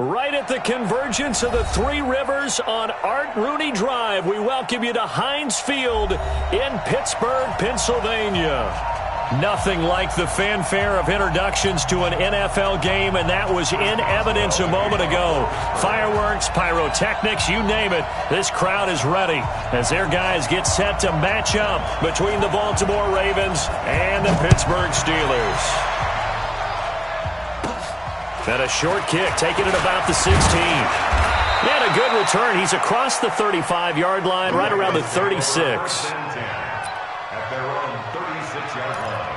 Right at the convergence of the Three Rivers on Art Rooney Drive, we welcome you to Heinz Field in Pittsburgh, Pennsylvania. Nothing like the fanfare of introductions to an NFL game, and that was in evidence a moment ago. Fireworks, pyrotechnics, you name it. This crowd is ready as their guys get set to match up between the Baltimore Ravens and the Pittsburgh Steelers. And a short kick, taking it about the 16. And a good return. He's across the 35-yard line, right around the 36. At their own 36-yard line.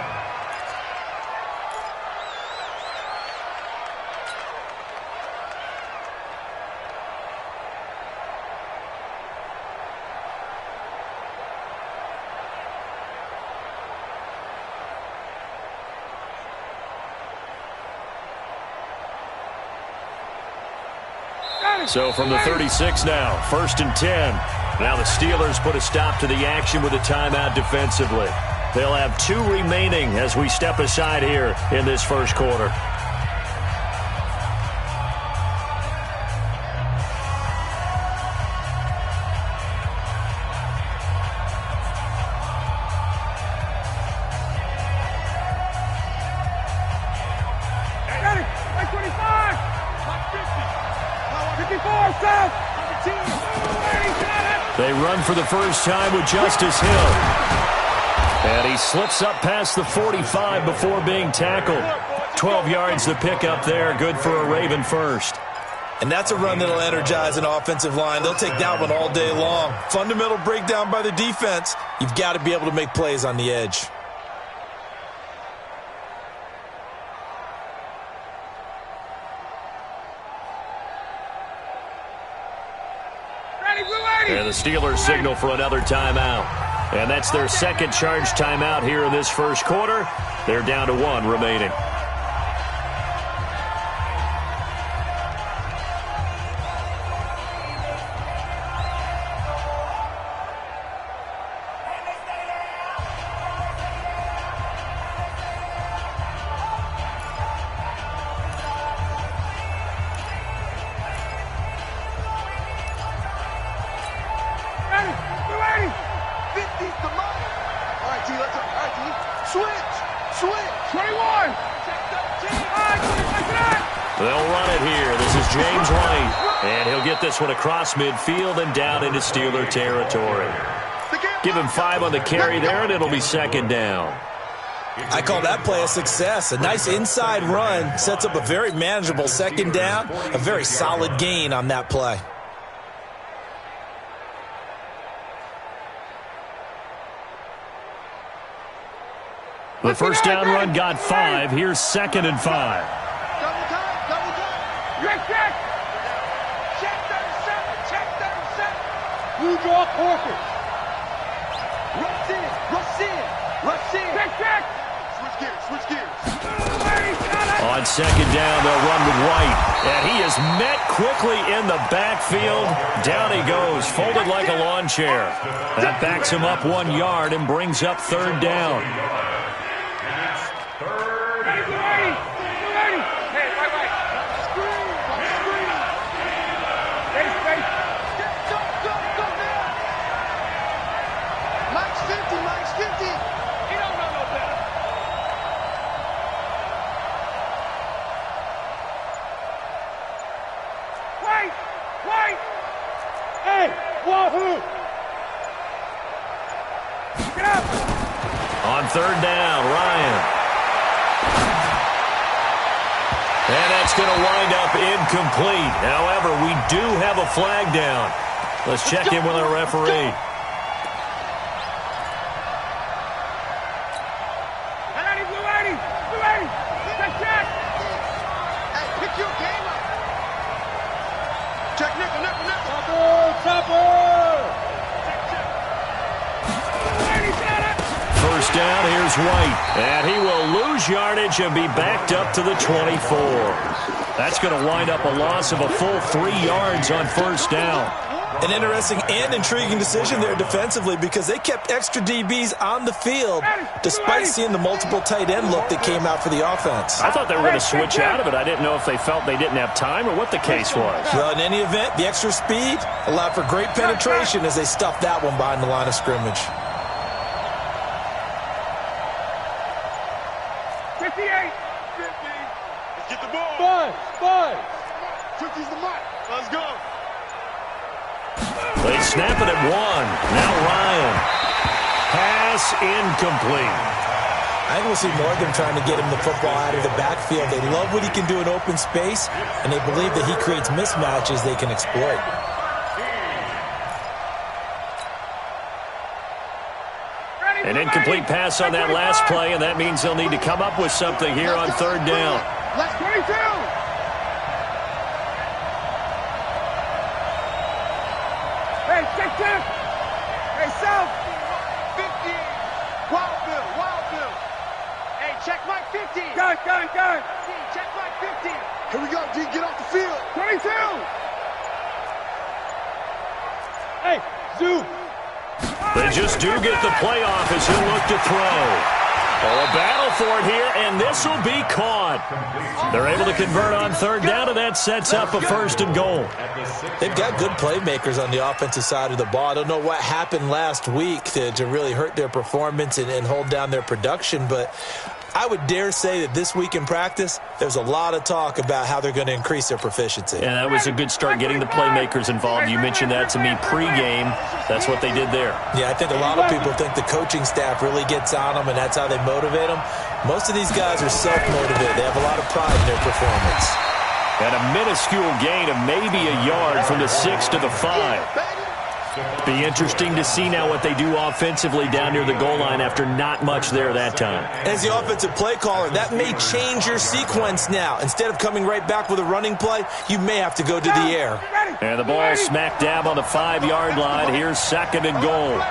So from the 36 now, 1st and 10. Now the Steelers put a stop to the action with a timeout defensively. They'll have 2 remaining as we step aside here in this first quarter. They run for the first time with Justice Hill. And he slips up past the 45 before being tackled. 12 yards to pick up there. Good for a Raven first. And that's a run that'll energize an offensive line. They'll take that one all day long. Fundamental breakdown by the defense. You've got to be able to make plays on the edge. And the Steelers signal for another timeout. And that's their second charge timeout here in this first quarter. They're down to 1 remaining. This one across midfield and down into Steeler territory. Give him 5 on the carry there, and it'll be 2nd down. I call that play a success. A nice inside run sets up a very manageable 2nd down. A very solid gain on that play. The first down run got 5. Here's 2nd and 5. Blue draw Corker. Rush in. Check. Switch gears. On 2nd down, they'll run with White. And he is met quickly in the backfield. Down he goes, folded like a lawn chair. That backs him up 1 yard and brings up 3rd down. On 3rd down, Ryan. And that's going to wind up incomplete. However, we do have a flag down. Let's check in with our referee. Down, here's White, and he will lose yardage and be backed up to the 24. That's going to wind up a loss of a full 3 yards on 1st down. An interesting and intriguing decision there defensively because they kept extra DBs on the field despite seeing the multiple tight end look that came out for the offense. I thought they were going to switch out of it. I didn't know if they felt they didn't have time or what the case was. Well, in any event, the extra speed allowed for great penetration as they stuffed that one behind the line of scrimmage. 58. 50. Let's get the ball. 5. 50's the mark. Let's go. They snap it at 1. Now Ryan. Pass incomplete. I think we'll see more of them trying to get him the football out of the backfield. They love what he can do in open space, and they believe that he creates mismatches they can exploit. An incomplete pass on that last play, and that means they'll need to come up with something here on third down. Let's 22. Hey, check. Hey, South. 50. Wild Bill. Hey, check Mike 50. Gun. Check Mike 50. Here we go, D. Get off the field. 22. Hey, Zoo. They just do get the playoff as he'll look to throw. Oh, a battle for it here, and this will be caught. They're able to convert on third down, and that sets up a 1st and goal. They've got good playmakers on the offensive side of the ball. I don't know what happened last week to really hurt their performance and hold down their production, but I would dare say that this week in practice, there's a lot of talk about how they're going to increase their proficiency. And that was a good start getting the playmakers involved. You mentioned that to me pregame. That's what they did there. Yeah, I think a lot of people think the coaching staff really gets on them, and that's how they motivate them. Most of these guys are self-motivated. They have a lot of pride in their performance. And a minuscule gain of maybe a yard from the 6 to the 5. Be interesting to see now what they do offensively down near the goal line after not much there that time. As the offensive play caller, that may change your sequence now. Instead of coming right back with a running play, you may have to go to the air. And the ball smack dab on the 5-yard line. Here's 2nd and goal.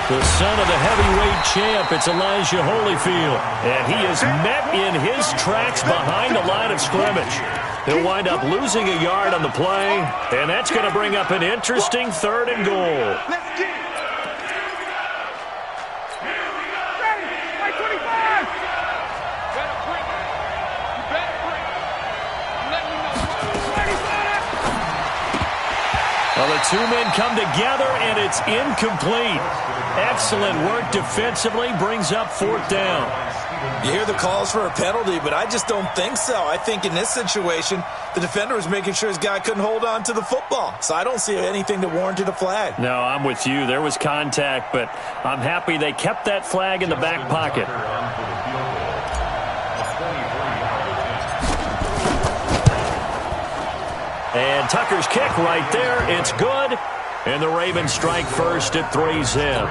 The son of the heavyweight champ, it's Elijah Holyfield. And he is met in his tracks behind the line of scrimmage. He'll wind up losing a yard on the play, and that's going to bring up an interesting 3rd and goal. Well, the two men come together, and it's incomplete. Excellent work defensively, brings up 4th down. You hear the calls for a penalty, but I just don't think so. I think in this situation, the defender was making sure his guy couldn't hold on to the football. So I don't see anything that warranted a flag. No, I'm with you. There was contact, but I'm happy they kept that flag in the back pocket. And Tucker's kick right there. It's good. And the Ravens strike first at 3-zip.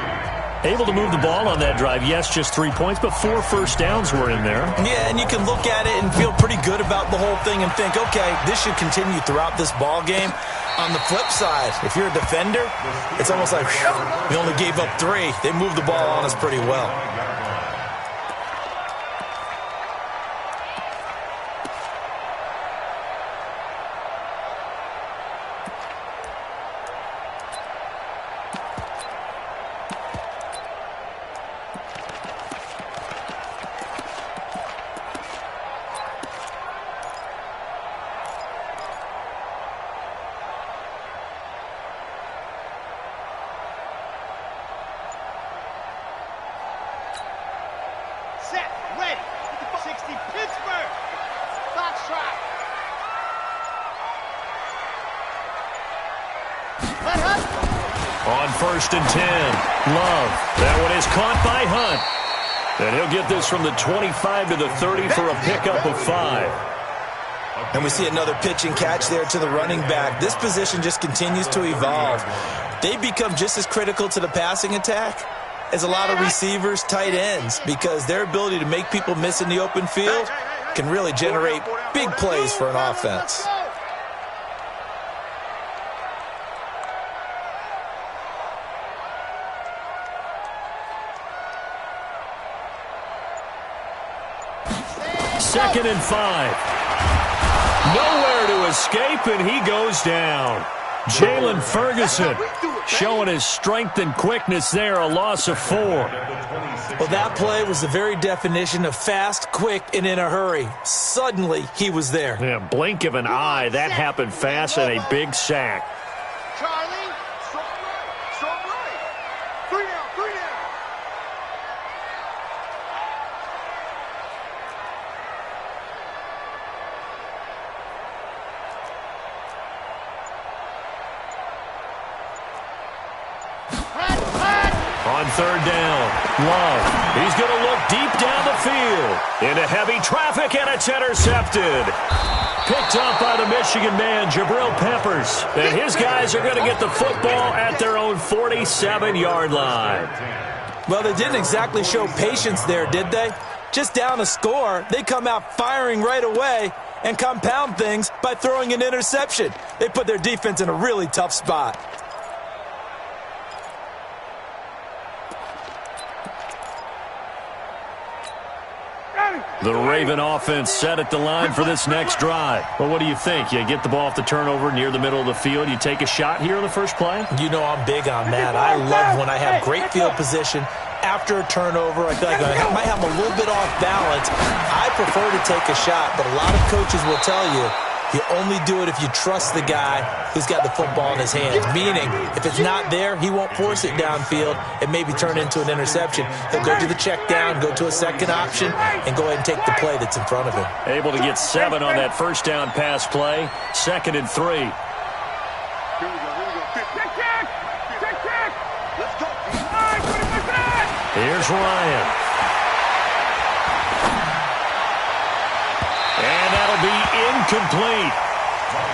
Able to move the ball on that drive. Yes, just 3 points, but 4 first downs were in there. Yeah, and you can look at it and feel pretty good about the whole thing and think, okay, this should continue throughout this ball game. On the flip side, if you're a defender, it's almost like, whew, we only gave up 3. They moved the ball on us pretty well. On 1st and 10, Love. That one is caught by Hunt. And he'll get this from the 25 to the 30 for a pickup of 5. And we see another pitch and catch there to the running back. This position just continues to evolve. They become just as critical to the passing attack as a lot of receivers, tight ends, because their ability to make people miss in the open field can really generate big plays for an offense. Second and 5. Nowhere to escape, and he goes down. Jalen Ferguson showing his strength and quickness there, a loss of 4. Well, that play was the very definition of fast, quick, and in a hurry. Suddenly, he was there. Yeah, blink of an eye, that happened fast, and a big sack. Charlie, strong right. 3 down, 3 down. On 3rd down, Love. He's going to look deep down the field. Into heavy traffic, and it's intercepted. Picked up by the Michigan man, Jabril Peppers. And his guys are going to get the football at their own 47-yard line. Well, they didn't exactly show patience there, did they? Just down a score, they come out firing right away and compound things by throwing an interception. They put their defense in a really tough spot. The Raven offense set at the line for this next drive. Well, what do you think? You get the ball off the turnover near the middle of the field. You take a shot here on the first play? You know I'm big on that. I love when I have great field position after a turnover. I feel like I might have a little bit off balance. I prefer to take a shot, but a lot of coaches will tell you you only do it if you trust the guy who's got the football in his hands. Meaning, if it's not there, he won't force it downfield and maybe turn into an interception. He'll go to the check down, go to a second option, and go ahead and take the play that's in front of him. Able to get 7 on that first down pass play. 2nd and 3. Here we go. Check. Let's go. All right, 20%. Here's Ryan. And that'll be incomplete.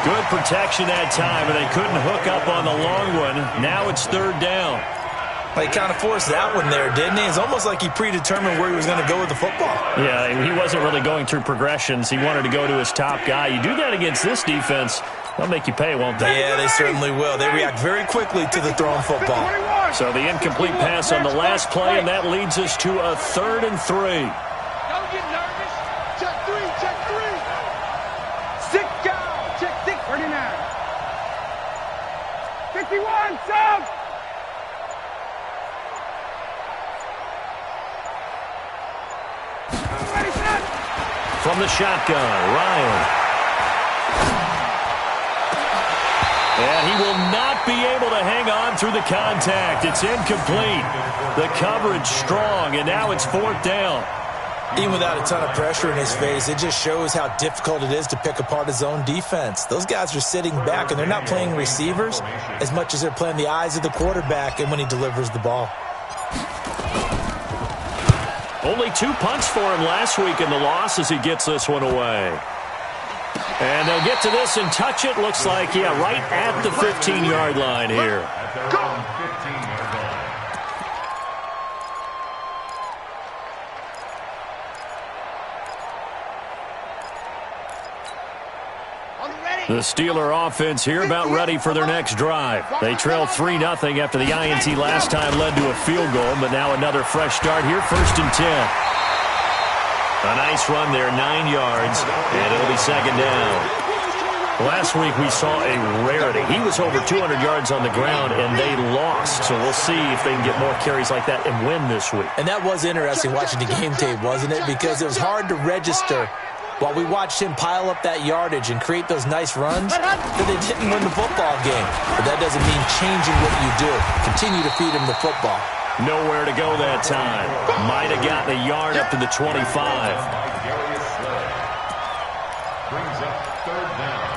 Good protection that time, and they couldn't hook up on the long one. Now it's 3rd down. Well, he kind of forced that one there, didn't he? It's almost like he predetermined where he was going to go with the football. Yeah, he wasn't really going through progressions. He wanted to go to his top guy. You do that against this defense, they'll make you pay, won't they? Yeah, they certainly will. They react very quickly to the thrown football. So the incomplete pass on the last play, and that leads us to a 3rd and 3. Don't get nervous. Check 3. 6 down. Check 6. 39. 51. Sub. Ready, set. From the shotgun, Ryan. And he will not be able to hang on through the contact. It's incomplete. The coverage strong, and now it's 4th down. Even without a ton of pressure in his face, it just shows how difficult it is to pick apart his own defense. Those guys are sitting back, and they're not playing receivers as much as they're playing the eyes of the quarterback and when he delivers the ball. Only 2 punts for him last week in the loss as he gets this one away. And they'll get to this and touch it. Looks like, yeah, right at the 15-yard line here. The Steeler offense here about ready for their next drive. They trailed 3-0 after the INT last time led to a field goal, but now another fresh start here, 1st and 10. A nice run there, 9 yards, and it'll be 2nd down. Last week we saw a rarity. He was over 200 yards on the ground, and they lost. So we'll see if they can get more carries like that and win this week. And that was interesting watching the game tape, wasn't it? Because it was hard to register while we watched him pile up that yardage and create those nice runs that they didn't win the football game. But that doesn't mean changing what you do. Continue to feed him the football. Nowhere to go that time. Might have gotten a yard up to the 25. Brings up 3rd down.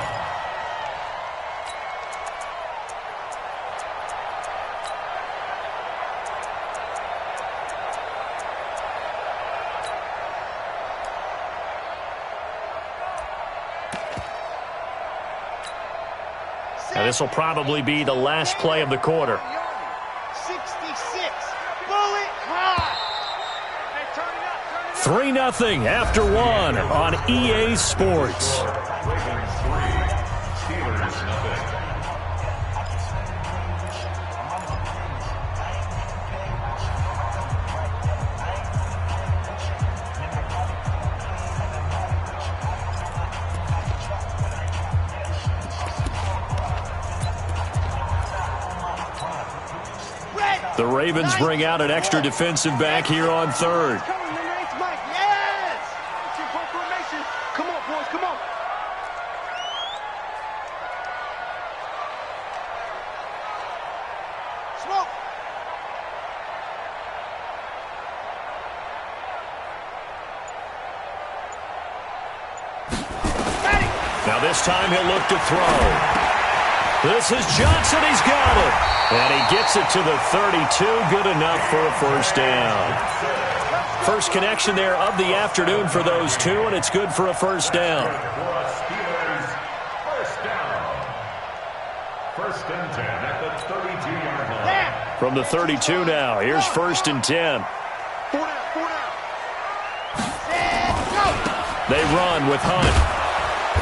Now this will probably be the last play of the quarter. 66. Bullet high. 3-0 after 1 on EA Sports. Ravens 3, Steelers 0. The Ravens bring out an extra defensive back here on third. Yes! Come on, boys, come on. Smoke. Now this time he'll look to throw. This is Johnson. He's got it. And he gets it to the 32. Good enough for a first down. First connection there of the afternoon for those two, and it's good for a first down. First and 10 at the 32-yard line. From the 32 now, here's first and 10. They run with Hunt.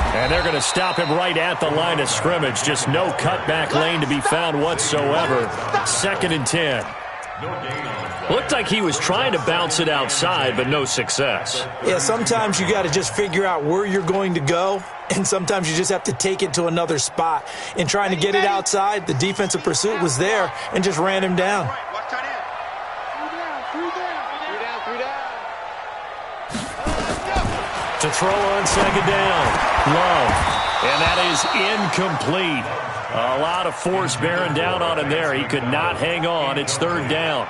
And they're going to stop him right at the line of scrimmage. Just no cutback lane to be found whatsoever. Second and 10. Looked like he was trying to bounce it outside, but no success. Yeah, sometimes you got to just figure out where you're going to go, and sometimes you just have to take it to another spot. In trying to get it outside, the defensive pursuit was there and just ran him down. To throw on second down, Love. And that is incomplete. A lot of force bearing down on him there. He could not hang on. It's third down.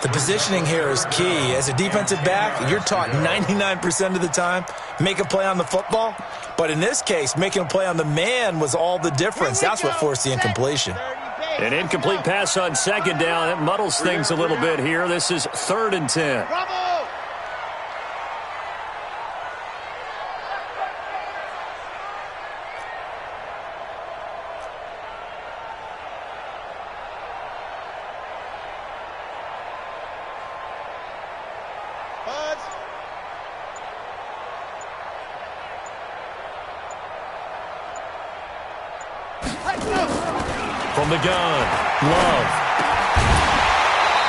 The positioning here is key. As a defensive back, you're taught 99% of the time, make a play on the football. But in this case, making a play on the man was all the difference. That's what forced the incompletion. An incomplete pass on second down. It muddles things a little bit here. This is third and 10. From the gun, Love.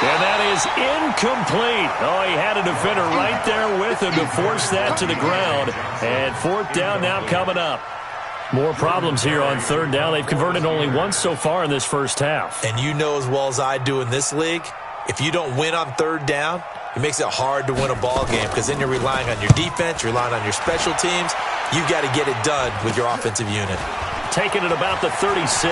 And that is incomplete. Oh, he had a defender right there with him to force that to the ground. And fourth down now coming up. More problems here on third down. They've converted only once so far in this first half. And you know as well as I do in this league, if you don't win on third down, it makes it hard to win a ball game because then you're relying on your defense, you're relying on your special teams. You've got to get it done with your offensive unit. Taking it about the 36.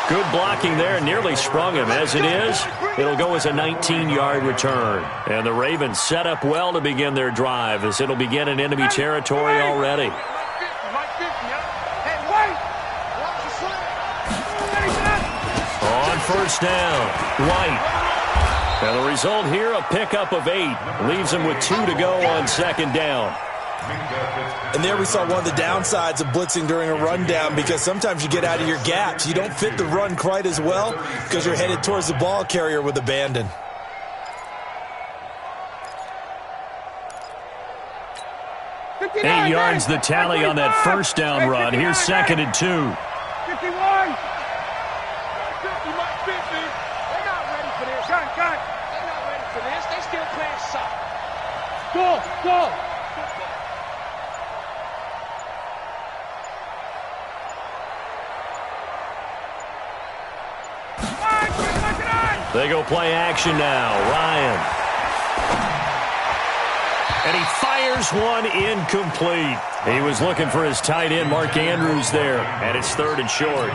Good blocking there, nearly sprung him. As it is, it'll go as a 19-yard return. And the Ravens set up well to begin their drive as it'll begin in enemy territory already. On first down, White. And the result here, a pickup of 8. Leaves him with 2 to go on second down. And there we saw one of the downsides of blitzing during a rundown because sometimes you get out of your gaps. You don't fit the run quite as well because you're headed towards the ball carrier with abandon. Eight yards the tally on that first down run. Here's second and 2. 51. They're not ready for this. Gun. They're not ready for this. They still playing soft. Go. They go play action now. Ryan. And he fires one incomplete. He was looking for his tight end, Mark Andrews, there. And it's third and short.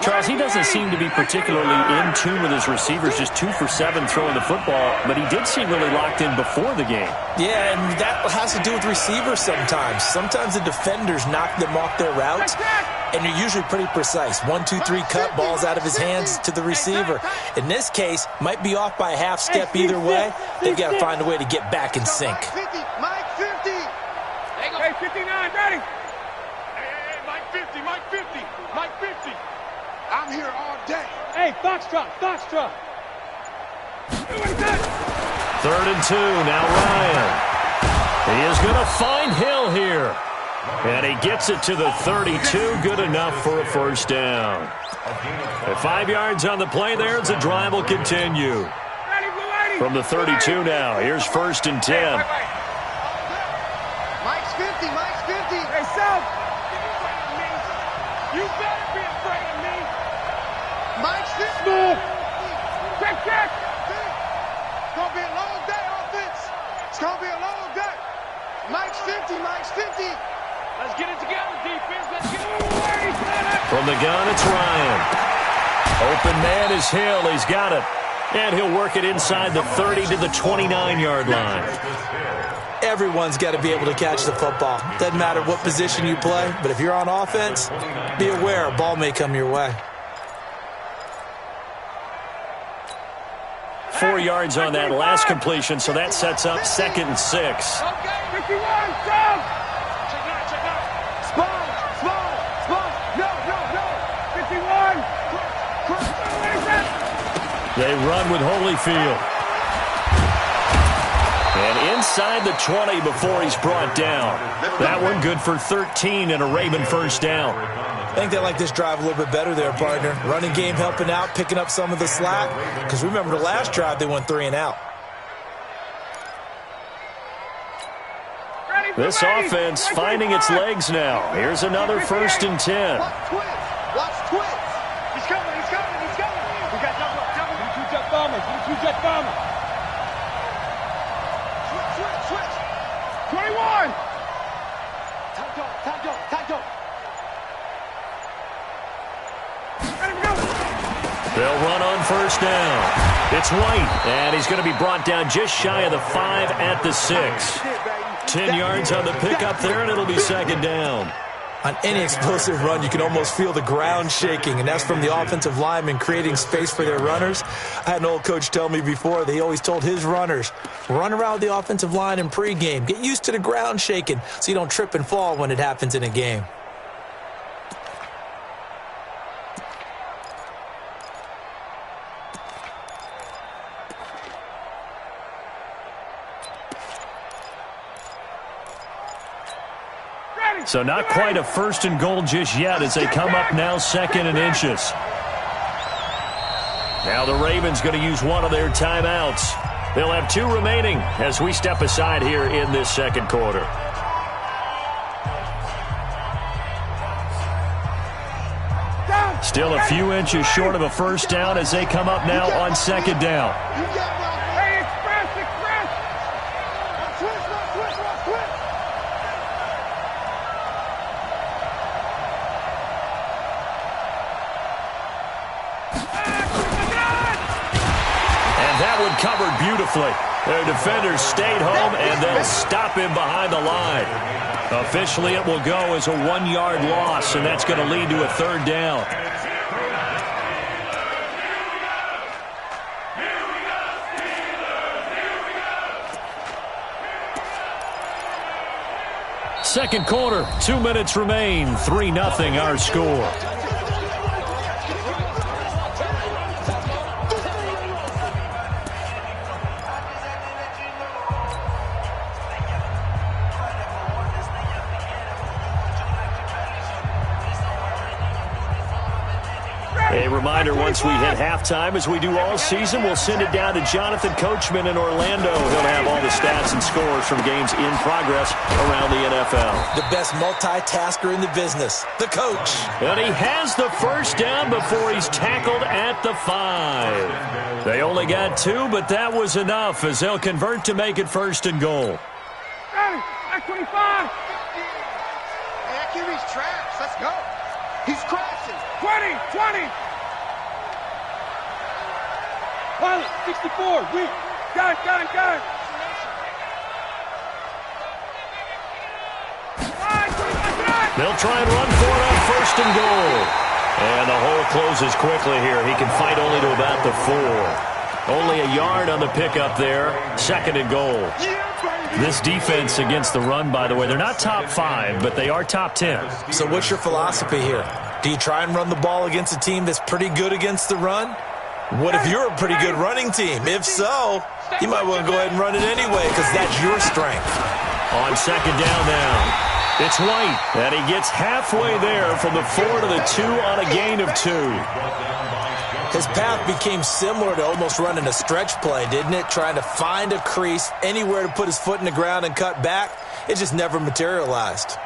Charles, he doesn't seem to be particularly in tune with his receivers, just 2 for 7 throwing the football, but he did seem really locked in before the game. Yeah, and that has to do with receivers sometimes. Sometimes the defenders knock them off their routes, and you're usually pretty precise. 1, 2, 3 cut, balls out of his hands to the receiver. In this case, might be off by a half step either way. They've got to find a way to get back in sync. Mike 50. Hey, 59, ready. Hey, Mike 50. Mike 50. I'm here all day. Hey, Foxtrot. Third and 2, now Ryan. He is going to find Hill here. And he gets it to the 32, good enough for a first down. At 5 yards on the play there as the drive will continue. From the 32 now, here's first and 10. Mike's 50. Hey, Self. You better be afraid of me. Mike's 50. 50, Mike's 50. Let's get it together, defense. Let's get it. From the gun, it's Ryan. Open man is Hill. He's got it. And he'll work it inside the 30 to the 29-yard line. Everyone's got to be able to catch the football. Doesn't matter what position you play, but if you're on offense, be aware a ball may come your way. 4 yards on that last completion, so that sets up 2nd and 6. Okay, 51, jump! Check out. Spawn. No. 51. They run with Holyfield. And inside the 20 before he's brought down. That one good for 13 and a Raven first down. I think they like this drive a little bit better there, partner. Running game helping out, picking up some of the slack. Because remember the last drive, they went 3 and out. This offense finding its legs now. Here's another 1st and 10. Watch twins. He's coming. We got double. Give me 2 jet bombers. Switch. 21. Time go. They'll run on 1st down. It's White, and he's going to be brought down just shy of the 5 at the 6. 10 yards on the pickup there, and it'll be 2nd down. On any explosive run, you can almost feel the ground shaking, and that's from the offensive linemen creating space for their runners. I had an old coach tell me before, they always told his runners, run around the offensive line in pregame. Get used to the ground shaking so you don't trip and fall when it happens in a game. So not quite a 1st and goal just yet as they come up now 2nd and inches. Now the Ravens going to use one of their timeouts. They'll have 2 remaining as we step aside here in this 2nd quarter. Still a few inches short of a 1st down as they come up now on 2nd down. Hey, express. Switch. Covered beautifully. Their defenders stayed home, and they'll stop him behind the line. Officially, it will go as a 1-yard loss, and that's going to lead to a 3rd down. Second quarter, 2 minutes remain. 3-0 our score. A reminder, once we hit halftime, as we do all season, we'll send it down to Jonathan Coachman in Orlando. He'll have all the stats and scores from games in progress around the NFL. The best multitasker in the business, the coach. And he has the 1st down before he's tackled at the 5. They only got 2, but that was enough as they'll convert to make it 1st and goal. Hey, 25. Hey, that QB's trash. Let's go. He's crashing. 20. Pilot, 64, weak. Got it. They'll try and run for it on 1st and goal. And the hole closes quickly here. He can fight only to about the 4. Only a yard on the pickup there. 2nd and goal. This defense against the run, by the way, they're not top 5, but they are top 10. So what's your philosophy here? Do you try and run the ball against a team that's pretty good against the run? What if you're a pretty good running team? If so, you might want to go ahead and run it anyway because that's your strength. On 2nd down now, it's White, and he gets halfway there from the 4 to the 2 on a gain of 2. His path became similar to almost running a stretch play, didn't it? Trying to find a crease, anywhere to put his foot in the ground and cut back. It just never materialized.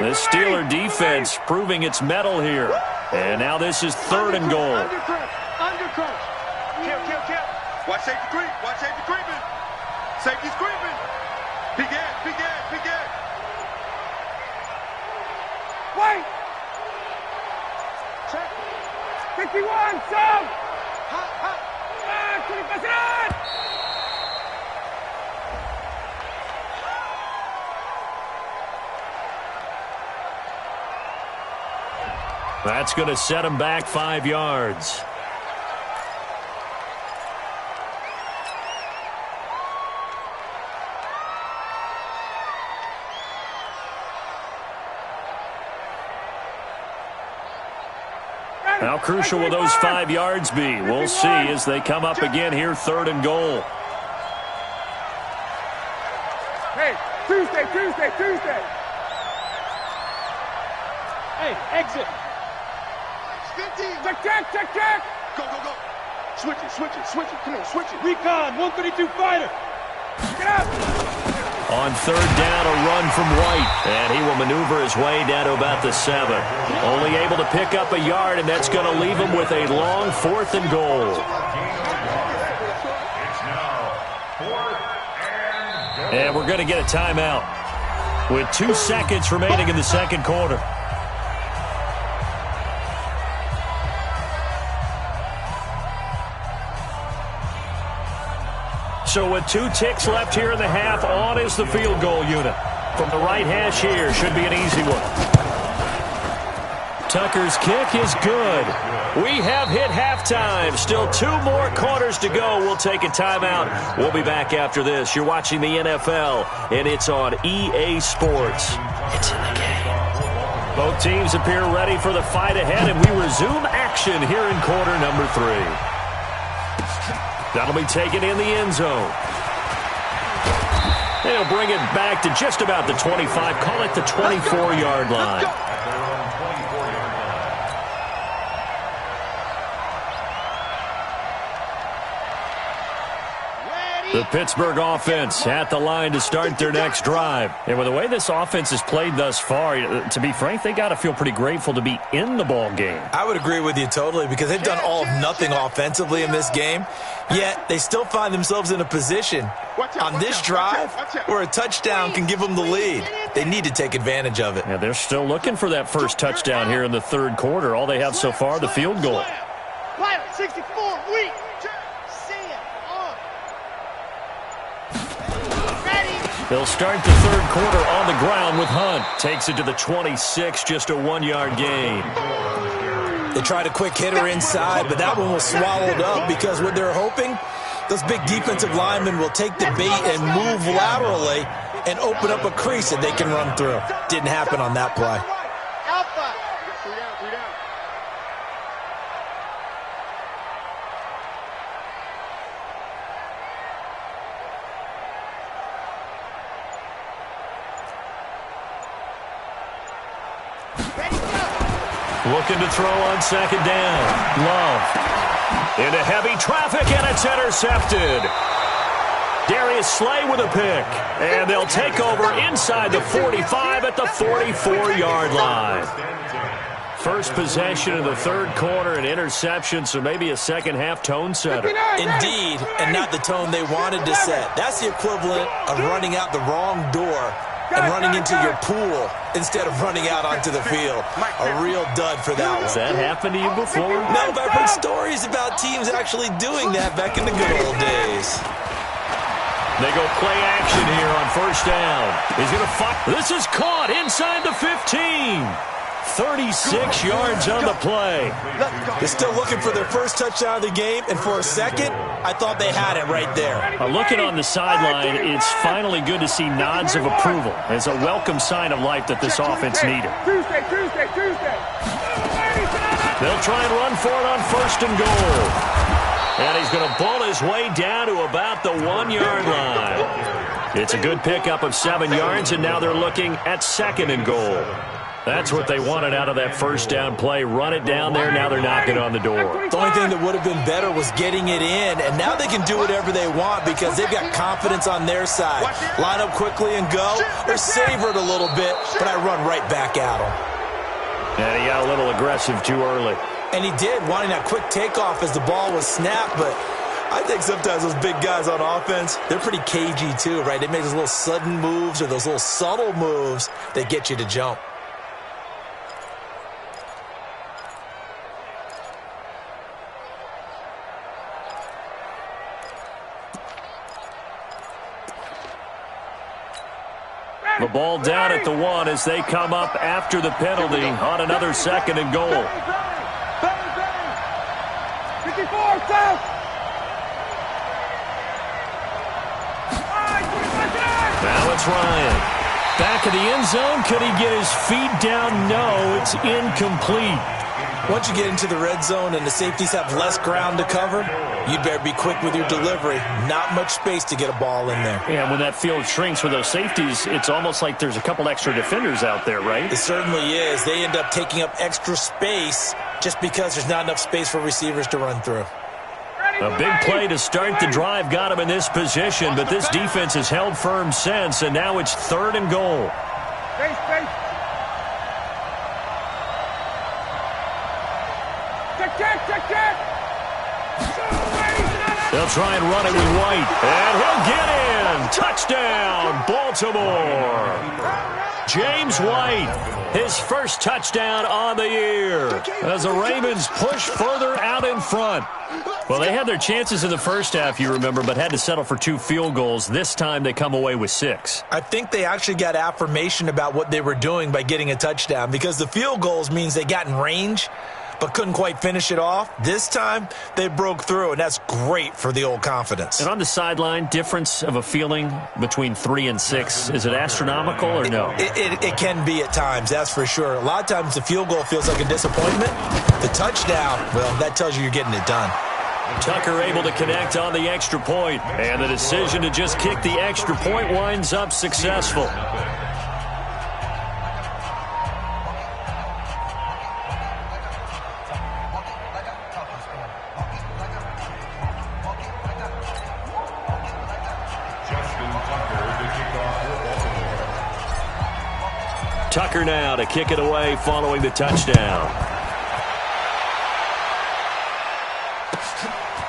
The Steeler defense proving its mettle here. And now this is 3rd and goal. Undercrunch. Kill. Watch safety creep. Watch safety creeping. Safety's creeping. Big ass, big ass, big ass. Wait. Check. 51, sub. Hot, hot. That's going to set him back 5 yards. How crucial will those 5 yards be? We'll see as they come up again here, 3rd and goal. Hey, Tuesday. Hey, exit. 15. Check. Go. Switch it. Come on, switch it. Recon, 132 fighter. Get up. On 3rd down, a run from White. And he will maneuver his way down to about the 7. Only able to pick up a yard, and that's going to leave him with a long 4th and goal. And we're going to get a timeout with 2 seconds remaining in the 2nd quarter. So with 2 ticks left here in the half, on is the field goal unit. From the right hash here, should be an easy one. Tucker's kick is good. We have hit halftime. Still 2 more quarters to go. We'll take a timeout. We'll be back after this. You're watching the NFL, and it's on EA Sports. It's in the game. Both teams appear ready for the fight ahead, and we resume action here in quarter number 3. That'll be taken in the end zone. They'll bring it back to just about the 25. Call it the 24-yard line. The Pittsburgh offense at the line to start their next drive. And with the way this offense has played thus far, to be frank, they got to feel pretty grateful to be in the ball game. I would agree with you totally because they've done all of nothing offensively in this game, yet they still find themselves in a position on this drive where a touchdown can give them the lead. They need to take advantage of it. Yeah, they're still looking for that first touchdown here in the 3rd quarter. All they have so far, the field goal. Pilot 64, weak. They'll start the 3rd quarter on the ground with Hunt. Takes it to the 26, just a 1-yard gain. They tried a quick hitter inside, but that one was swallowed up because what they're hoping, those big defensive linemen will take the bait and move laterally and open up a crease that they can run through. Didn't happen on that play. Alpha. 3 down. Looking to throw on 2nd down. Love. Into heavy traffic, and it's intercepted. Darius Slay with a pick. And they'll take over inside the 45 at the 44-yard line. First possession of the 3rd quarter, an interception, so maybe a second-half tone setter. Indeed, and not the tone they wanted to set. That's the equivalent of running out the wrong door and running into your pool instead of running out onto the field. A real dud for that one. Has that happened to you before? No, but I've heard stories about teams actually doing that back in the good old days. They go play action here on 1st down. He's going to fight. This is caught inside the 15. 36 yards on the play. They're still looking for their first touchdown of the game, and for a second, I thought they had it right there. Looking on the sideline, it's finally good to see nods of approval. It's a welcome sign of life that this offense needed. Tuesday. They'll try and run for it on 1st and goal. And he's going to bull his way down to about the 1-yard line. It's a good pickup of 7 yards, and now they're looking at 2nd and goal. That's what they wanted out of that 1st down play. Run it down there. Now they're knocking on the door. The only thing that would have been better was getting it in, and now they can do whatever they want because they've got confidence on their side. Line up quickly and go, or savor it a little bit, but I run right back at him. And he got a little aggressive too early. And he did, wanting that quick takeoff as the ball was snapped, but I think sometimes those big guys on offense, they're pretty cagey too, right? They make those little sudden moves or those little subtle moves that get you to jump. The ball down at the 1 as they come up after the penalty on another 2nd and goal. 54, South. Now it's Ryan. Back of the end zone. Could he get his feet down? No, it's incomplete. Once you get into the red zone and the safeties have less ground to cover, you'd better be quick with your delivery. Not much space to get a ball in there. Yeah, when that field shrinks with those safeties, it's almost like there's a couple extra defenders out there, right? It certainly is. They end up taking up extra space just because there's not enough space for receivers to run through. A big play to start the drive got him in this position, but this defense has held firm since, and now it's 3rd and goal. Space. Check. They'll try and run it with White, and he'll get in. Touchdown, Baltimore. James White, his first touchdown on the year as the Ravens push further out in front. Well, they had their chances in the first half, you remember, but had to settle for 2 field goals. This time they come away with 6. I think they actually got affirmation about what they were doing by getting a touchdown because the field goals means they got in range but couldn't quite finish it off. This time, they broke through, and that's great for the old confidence. And on the sideline, difference of a feeling between 3 and 6, is it astronomical or no? It can be at times, that's for sure. A lot of times the field goal feels like a disappointment. The touchdown, well, that tells you you're getting it done. Tucker able to connect on the extra point, and the decision to just kick the extra point winds up successful. Tucker now to kick it away following the touchdown.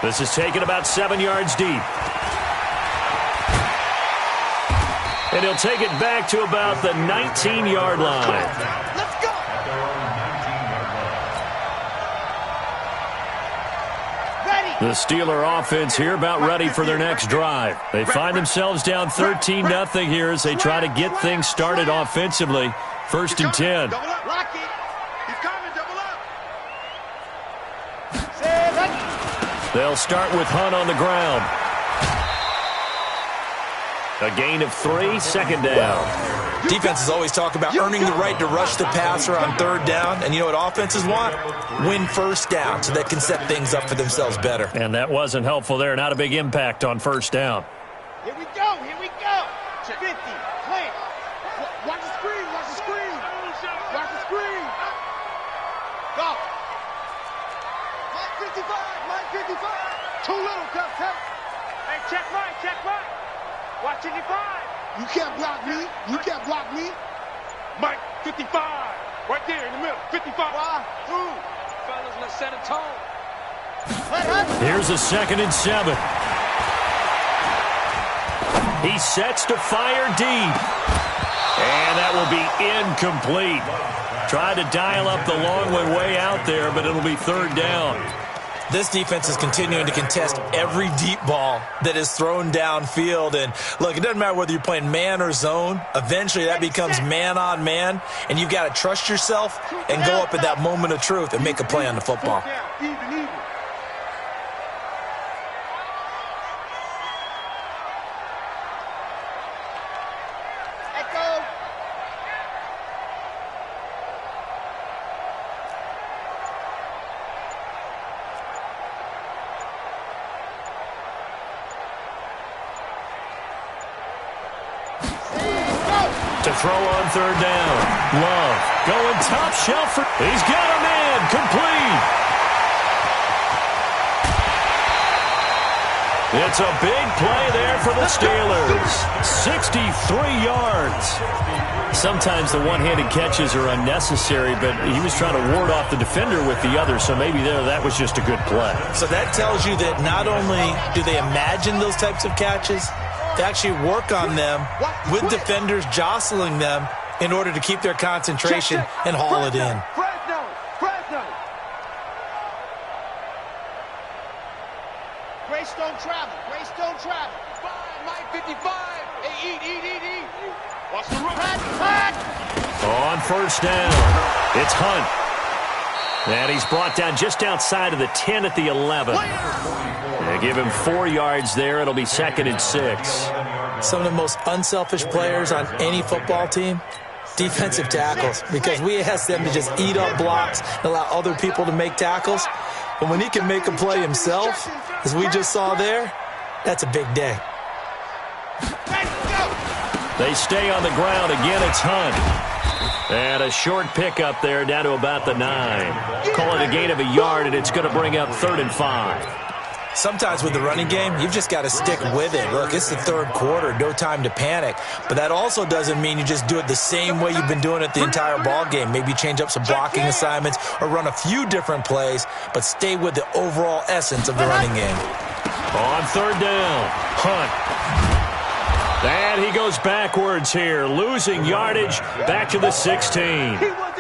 This is taken about 7 yards deep. And he'll take it back to about the 19-yard line. Let's go. The Steeler offense here about ready for their next drive. They find themselves down 13-0 here as they try to get things started offensively. 1st and 10. Double up. Lock it. He's coming. Double up. They'll start with Hunt on the ground. A gain of 3, 2nd down. Defenses always talk about earning the right to rush the passer on 3rd down. And you know what offenses want? Win 1st down so they can set things up for themselves better. And that wasn't helpful there. Not a big impact on 1st down. Here we go. 50. Plant. Watch the screen. Watch the screen. Go. Line 55. Too little, Cub. Hey, check Mike. Watch 55. You can't block me. Mike, 55. Right there in the middle. 55. Why? Through. Fellas, let's set a tone. Here's a 2nd and 7. He sets to fire deep. And that will be incomplete. Tried to dial up the long one way out there, but it'll be 3rd down. This defense is continuing to contest every deep ball that is thrown downfield. And look, it doesn't matter whether you're playing man or zone. Eventually that becomes man on man. And you've got to trust yourself and go up at that moment of truth and make a play on the football. Even. Echo. To throw on 3rd down. Love going top shelf. He's got a man. Complete. It's a big play there for the Steelers. 63 yards. Sometimes the one-handed catches are unnecessary, but he was trying to ward off the defender with the other, so maybe that was just a good play. So that tells you that not only do they imagine those types of catches, they actually work on them with defenders jostling them in order to keep their concentration and haul it in. Fresno. Grace don't travel. 5, Mike 55. Hey, eat. Watch the run. On first down, it's Hunt. And he's brought down just outside of the 10 at the 11. They give him 4 yards there. It'll be 2nd and 6. Some of the most unselfish players on any football team, defensive tackles, because we ask them to just eat up blocks and allow other people to make tackles. But when he can make a play himself, as we just saw there, that's a big day. They stay on the ground. Again, it's Hunt. And a short pickup there down to about the 9. Call it a gain of a yard, and it's going to bring up 3rd and 5. Sometimes with the running game, you've just got to stick with it. Look, it's the 3rd quarter, no time to panic. But that also doesn't mean you just do it the same way you've been doing it the entire ball game. Maybe change up some blocking assignments or run a few different plays, but stay with the overall essence of the running game. On 3rd down, Hunt. And he goes backwards here, losing yardage back to the 16.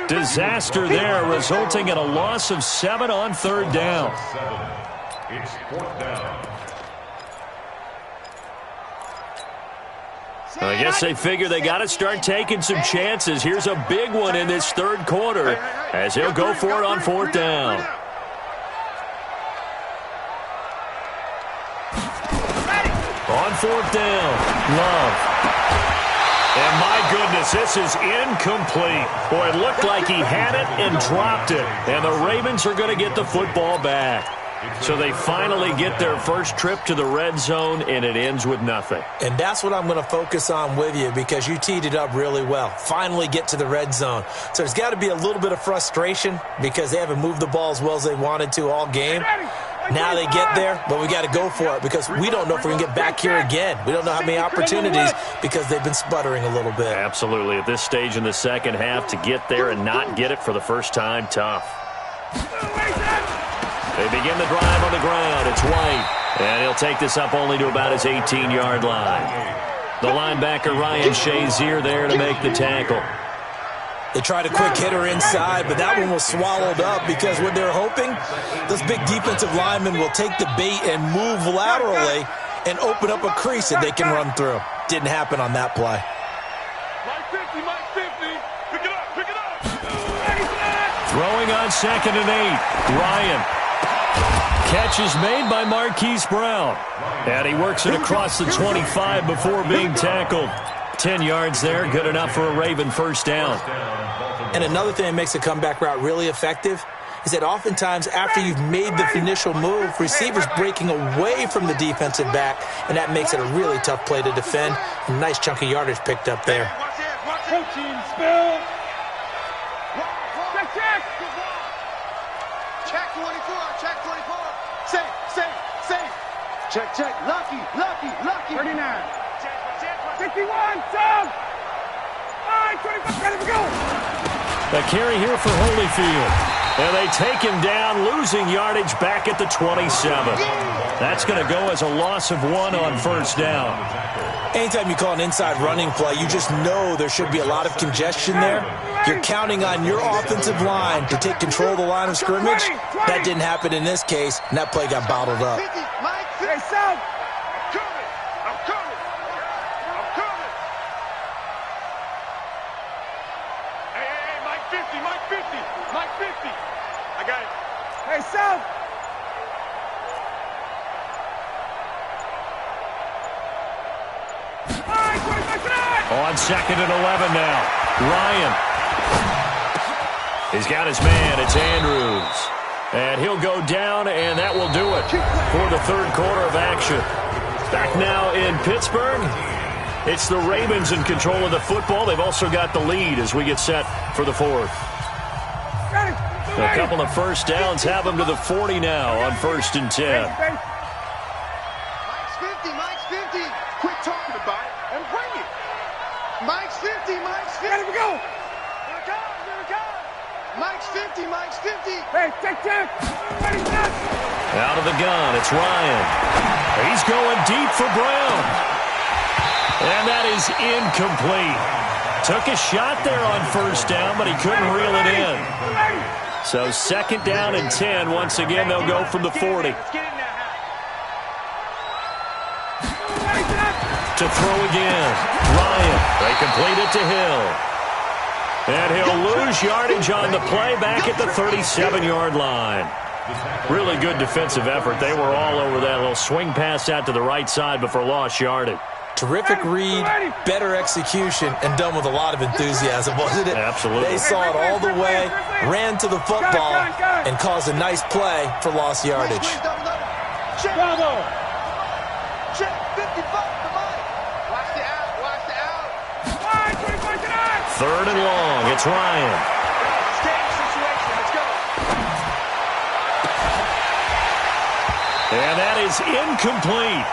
Disaster there, resulting in a loss of 7 on 3rd down. It's 4th down. I guess they figure they got to start taking some chances. Here's a big one in this 3rd quarter as he'll go for it on 4th down. On 4th down, Love. And my goodness, this is incomplete. Boy, it looked like he had it and dropped it. And the Ravens are going to get the football back. So they finally get their first trip to the red zone, and it ends with nothing. And that's what I'm going to focus on with you because you teed it up really well. Finally get to the red zone. So there's got to be a little bit of frustration because they haven't moved the ball as well as they wanted to all game. Now they get there, but we got to go for it because we don't know if we're going to get back here again. We don't know how many opportunities because they've been sputtering a little bit. Absolutely. At this stage in the second half, to get there and not get it for the first time, tough. They begin the drive on the ground. It's White, and he'll take this up only to about his 18-yard line. The linebacker, Ryan Shazier, there to make the tackle. They tried a quick hitter inside, but that one was swallowed up because what they're hoping, those big defensive linemen will take the bait and move laterally and open up a crease that they can run through. Didn't happen on that play. Mike 50. Pick it up. Throwing on 2nd and 8. Ryan. Catch is made by Marquise Brown. And he works it across the 25 before being tackled. 10 yards there, good enough for a Raven first down. And another thing that makes a comeback route really effective is that oftentimes after you've made the initial move, receivers breaking away from the defensive back, and that makes it a really tough play to defend. A nice chunk of yardage picked up there. Coaching spill. Check 24. Safe. Check. Lucky. 39. 61. Down. 25. Ready to go. A carry here for Holyfield. And they take him down, losing yardage back at the 27. That's going to go as a loss of 1 on first down. Anytime you call an inside running play, you just know there should be a lot of congestion there. You're counting on your offensive line to take control of the line of scrimmage. That didn't happen in this case, and that play got bottled up. Hey, South. I'm coming. Hey, Mike 50. I got it. Hey, South. On 2nd and 11 now. Ryan. He's got his man. It's Andrews. And he'll go down, and that will do it for the 3rd quarter of action. Back now in Pittsburgh. It's the Ravens in control of the football. They've also got the lead as we get set for the 4th. A couple of first downs have them to the 40 now on 1st and 10. 50, Mike's 50. Hey, check. Out of the gun, it's Ryan. He's going deep for Brown. And that is incomplete. Took a shot there on first down, but he couldn't reel it in. So 2nd down and 10. Once again, they'll go from the 40. To throw again. Ryan. They complete it to Hill. And he'll lose yardage on the play back at the 37-yard line. Really good defensive effort. They were all over that little swing pass out to the right side before lost yardage. Terrific read, better execution, and done with a lot of enthusiasm, wasn't it? Absolutely. They saw it all the way, ran to the football, and caused a nice play for lost yardage. Bravo. Check 55 to Mike. Watch the out. 3rd and long. It's Ryan. Situation. Let's go. And that is incomplete.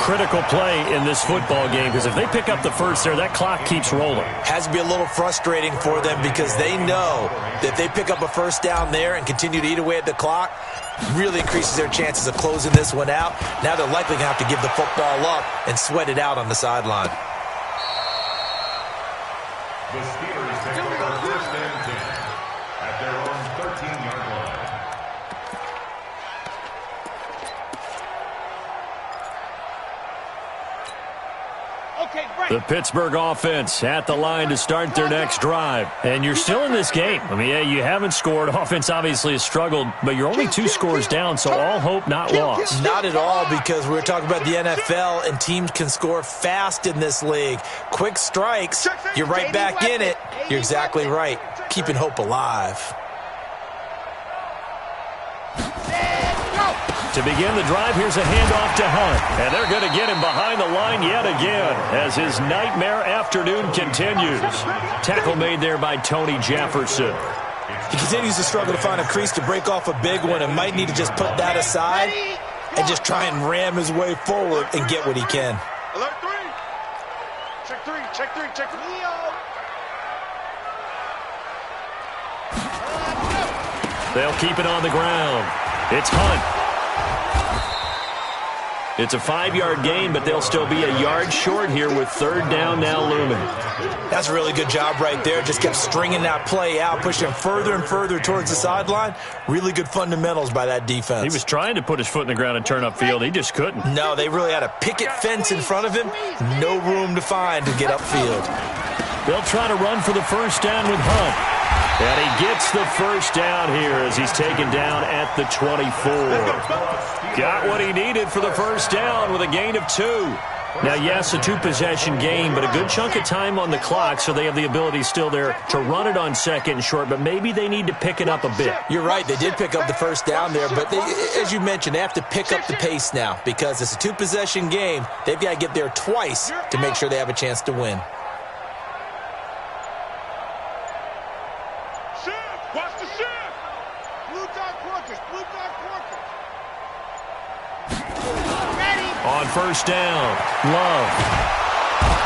Critical play in this football game because if they pick up the first there, that clock keeps rolling. Has to be a little frustrating for them because they know that if they pick up a first down there and continue to eat away at the clock, really increases their chances of closing this one out. Now they're likely going to have to give the football up and sweat it out on the sideline. The Steelers take over 1st and 10 at their own 13-yard line. The Pittsburgh offense at the line to start their next drive. And you're still in this game. I mean, yeah, you haven't scored. Offense obviously has struggled, but you're only 2 scores down, so all hope not lost. Not at all, because we're talking about the NFL, and teams can score fast in this league. Quick strikes, you're right back in it. You're exactly right. Keeping hope alive. To begin the drive, here's a handoff to Hunt. And they're going to get him behind the line yet again as his nightmare afternoon continues. Tackle made there by Tony Jefferson. He continues to struggle to find a crease to break off a big one and might need to just put that aside and just try and ram his way forward and get what he can. Alert 3. Check 3. They'll keep it on the ground. It's Hunt. It's a 5-yard gain, but they'll still be a yard short here with 3rd down now looming. That's a really good job right there. Just kept stringing that play out, pushing him further and further towards the sideline. Really good fundamentals by that defense. He was trying to put his foot in the ground and turn upfield. He just couldn't. No, they really had a picket fence in front of him. No room to find to get upfield. They'll try to run for the first down with Hunt. And he gets the first down here as he's taken down at the 24. Got what he needed for the first down with a gain of 2. Now, yes, a 2-possession game, but a good chunk of time on the clock, so they have the ability still there to run it on 2nd and short, but maybe they need to pick it up a bit. You're right. They did pick up the first down there, but they, as you mentioned, they have to pick up the pace now because it's a 2-possession game. They've got to get there twice to make sure they have a chance to win. Watch the shift. Blue dot quarters. Ready. On first down, Love.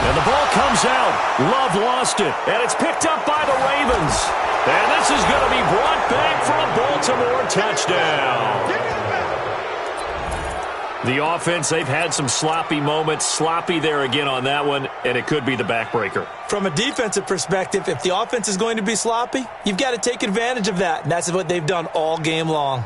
And the ball comes out. Love lost it. And it's picked up by the Ravens. And this is going to be brought back for a Baltimore touchdown. The offense, they've had some sloppy moments. Sloppy there again on that one, and it could be the backbreaker. From a defensive perspective, if the offense is going to be sloppy, you've got to take advantage of that, and that's what they've done all game long.